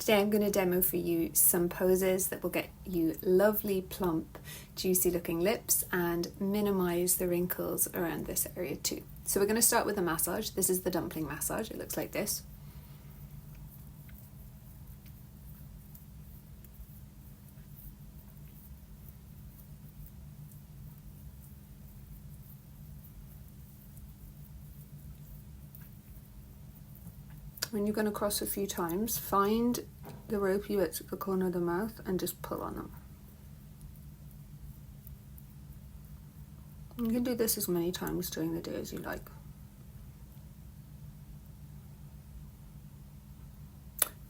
Today I'm going to demo for you some poses that will get you lovely, plump, juicy looking lips and minimise the wrinkles around this area too. So we're going to start with a massage. This is the dumpling massage. It looks like this. When you're going to cross a few times, find the rope you at the corner of the mouth and just pull on them. You can do this as many times during the day as you like.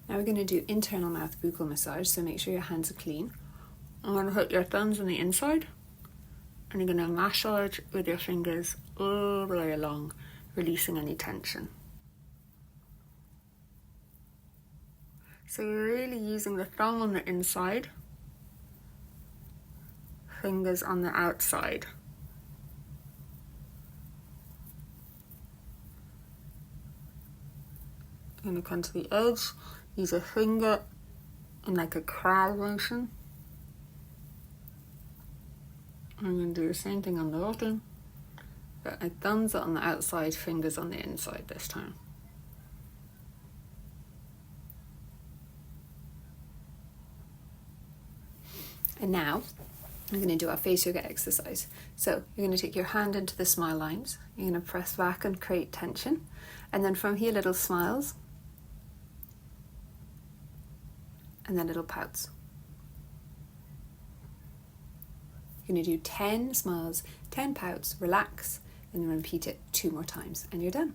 Now we're going to do internal mouth buccal massage, so make sure your hands are clean. I'm going to put your thumbs on the inside and you're going to massage with your fingers all the way along, releasing any tension. So you're really using the thumb on the inside, fingers on the outside. You're going to come to the edge, use a finger in like a crab motion. I'm going to do the same thing on the bottom, but my thumbs are on the outside, fingers on the inside this time. And now I'm going to do our face yoga exercise. So you're going to take your hand into the smile lines. You're going to press back and create tension. And then from here, little smiles. And then little pouts. You're going to do 10 smiles, 10 pouts, relax, and then repeat it 2 more times, and you're done.